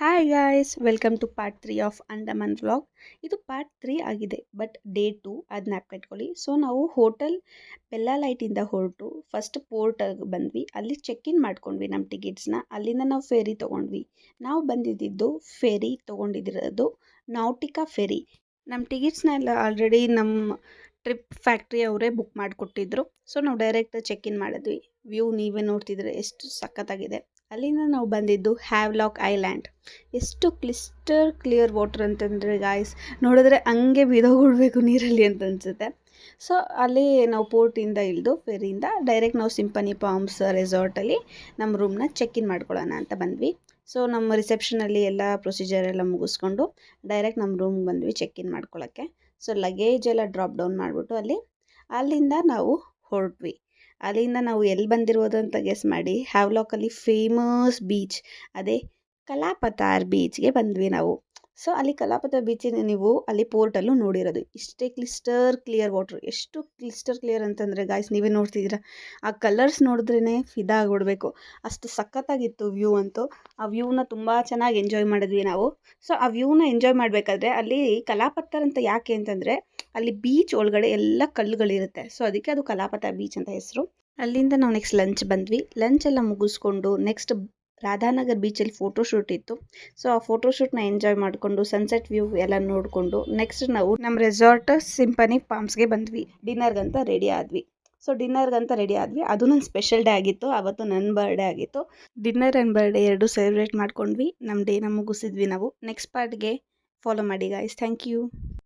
Hi guys, welcome to part 3 of Andaman vlog. ಇದು part 3 ಆಗಿದೆ, but day 2 ಅದು ಜ್ಞಾಪಕ. ಸೊ ನಾವು ಹೋಟೆಲ್ ಬೆಲ್ಲಾ ಲೈಟಿಂದ ಹೊರಟು ಫಸ್ಟ್ ಪೋರ್ಟಾಗಿ ಬಂದ್ವಿ. ಅಲ್ಲಿ ಚೆಕ್ ಇನ್ ಮಾಡ್ಕೊಂಡ್ವಿ ನಮ್ಮ ಟಿಕೆಟ್ಸ್ನ. ಅಲ್ಲಿಂದ ನಾವು ಫೆರಿ ತೊಗೊಂಡ್ವಿ. ನಾವು ಬಂದಿದ್ದು ಫೆರಿ ತೊಗೊಂಡಿರೋದು ನಾಟಿಕಾ ಫೆರಿ. ನಮ್ಮ ಟಿಕೆಟ್ಸ್ನ ಎಲ್ಲ ಆಲ್ರೆಡಿ ನಮ್ಮ ಟ್ರಿಪ್ ಫ್ಯಾಕ್ಟ್ರಿ ಅವರೇ ಬುಕ್ ಮಾಡಿಕೊಟ್ಟಿದ್ರು. ಸೊ ನಾವು ಡೈರೆಕ್ಟ್ ಚೆಕ್ ಇನ್ ಮಾಡಿದ್ವಿ. ವ್ಯೂ ನೀವೇ ನೋಡ್ತಿದ್ರೆ ಎಷ್ಟು ಸಖತ್ತಾಗಿದೆ. ಅಲ್ಲಿಂದ ನಾವು ಬಂದಿದ್ದು ಹ್ಯಾವ್ಲಾಕ್ ಐಲ್ಯಾಂಡ್. ಎಷ್ಟು ಕ್ಲಿಯರ್ ವಾಟರ್ ಅಂತಂದರೆ ಗಾಯ್ಸ್, ನೋಡಿದ್ರೆ ಹಂಗೆ ಬಿದೋಗ್ಬಿಡ್ಬೇಕು ನೀರಲ್ಲಿ ಅಂತ ಅನಿಸುತ್ತೆ. ಸೊ ಅಲ್ಲಿ ನಾವು ಪೋರ್ಟಿಂದ ಇಳಿದು ಫೆರಿಯಿಂದ ಡೈರೆಕ್ಟ್ ನಾವು ಸಿಂಪನಿ ಪಾಮ್ಸ್ ರೆಸಾರ್ಟಲ್ಲಿ ನಮ್ಮ ರೂಮ್ನ ಚೆಕ್ ಇನ್ ಮಾಡ್ಕೊಳ್ಳೋಣ ಅಂತ ಬಂದ್ವಿ. ಸೊ ನಮ್ಮ ರಿಸೆಪ್ಷನಲ್ಲಿ ಎಲ್ಲ ಪ್ರೊಸೀಜರ್ ಎಲ್ಲ ಮುಗಿಸ್ಕೊಂಡು ಡೈರೆಕ್ಟ್ ನಮ್ಮ ರೂಮ್ಗೆ ಬಂದ್ವಿ ಚೆಕ್ ಇನ್ ಮಾಡ್ಕೊಳ್ಳೋಕ್ಕೆ. ಸೊ ಲಗೇಜ್ ಎಲ್ಲ ಡ್ರಾಪ್ ಡೌನ್ ಮಾಡಿಬಿಟ್ಟು ಅಲ್ಲಿಂದ ನಾವು ಹೊರಟ್ವಿ. ಅಲ್ಲಿಂದ ನಾವು ಎಲ್ಲಿ ಬಂದಿರೋದು ಅಂತ ಗೆಸ್ ಮಾಡಿ. ಹ್ಯಾವ್ಲಾಕಲ್ಲಿ ಫೇಮಸ್ ಬೀಚ್ ಅದೇ ಕಲಾಪತಾರ್ ಬೀಚ್ಗೆ ಬಂದ್ವಿ ನಾವು. ಸೊ ಅಲ್ಲಿ ಕಲಾಪತಾರ್ ಬೀಚಿನ ನೀವು ಅಲ್ಲಿ ಪೋರ್ಟಲ್ಲೂ ನೋಡಿರೋದು. ಇಷ್ಟೇ ಕ್ಲಿಯರ್ ವಾಟ್ರ್. ಎಷ್ಟು ಕ್ಲಿಯರ್ ಅಂತಂದರೆ ಗಾಯ್ಸ್, ನೀವೇ ನೋಡ್ತಿದ್ದೀರಾ. ಆ ಕಲರ್ಸ್ ನೋಡಿದ್ರೇ ಫಿದಾ ಆಗಿಬಿಡ್ಬೇಕು, ಅಷ್ಟು ಸಖತ್ತಾಗಿತ್ತು ವ್ಯೂ ಅಂತೂ. ಆ ವ್ಯೂನ ತುಂಬ ಚೆನ್ನಾಗಿ ಎಂಜಾಯ್ ಮಾಡಿದ್ವಿ ನಾವು. ಸೊ ಆ ವ್ಯೂನ ಎಂಜಾಯ್ ಮಾಡಬೇಕಾದ್ರೆ ಅಲ್ಲಿ ಕಲಾಪತಾರ್ ಅಂತ ಯಾಕೆ ಅಂತಂದರೆ ಅಲ್ಲಿ ಬೀಚ್ ಒಳಗಡೆ ಎಲ್ಲ ಕಲ್ಲುಗಳಿರುತ್ತೆ. ಸೊ ಅದಕ್ಕೆ ಅದು ಕಲಾಪತಾರ್ ಬೀಚ್ ಅಂತ ಹೆಸರು. ಅಲ್ಲಿಂದ ನಾವು ನೆಕ್ಸ್ಟ್ ಲಂಚ್ ಬಂದ್ವಿ. ಲಂಚ್ ಎಲ್ಲ ಮುಗಿಸ್ಕೊಂಡು ನೆಕ್ಸ್ಟ್ ರಾಧಾನಗರ್ ಬೀಚಲ್ಲಿ ಫೋಟೋಶೂಟ್ ಇತ್ತು. ಸೊ ಆ ಫೋಟೋಶೂಟ್ನ ಎಂಜಾಯ್ ಮಾಡಿಕೊಂಡು ಸನ್ಸೆಟ್ ವ್ಯೂ ಎಲ್ಲ ನೋಡಿಕೊಂಡು ನೆಕ್ಸ್ಟ್ ನಾವು ನಮ್ಮ ರೆಸಾರ್ಟ್ ಸಿಂಪನಿ ಪಾಮ್ಸ್ಗೆ ಬಂದ್ವಿ. ಡಿನ್ನರ್ಗಂತ ರೆಡಿ ಆದ್ವಿ. ಅದು ನನ್ನ ಸ್ಪೆಷಲ್ ಡೇ ಆಗಿತ್ತು. ಅವತ್ತು ನನ್ನ ಬರ್ಡೇ ಆಗಿತ್ತು. ಡಿನ್ನರ್ ಆ್ಯಂಡ್ ಬರ್ಡೇ ಎರಡು ಸೆಲೆಬ್ರೇಟ್ ಮಾಡ್ಕೊಂಡ್ವಿ. ನಮ್ಮ ಡೇನ ಮುಗಿಸಿದ್ವಿ ನಾವು. ನೆಕ್ಸ್ಟ್ ಪಾರ್ಟ್ಗೆ ಫಾಲೋ ಮಾಡಿ ಗಾಯ್ಸ್. Thank you.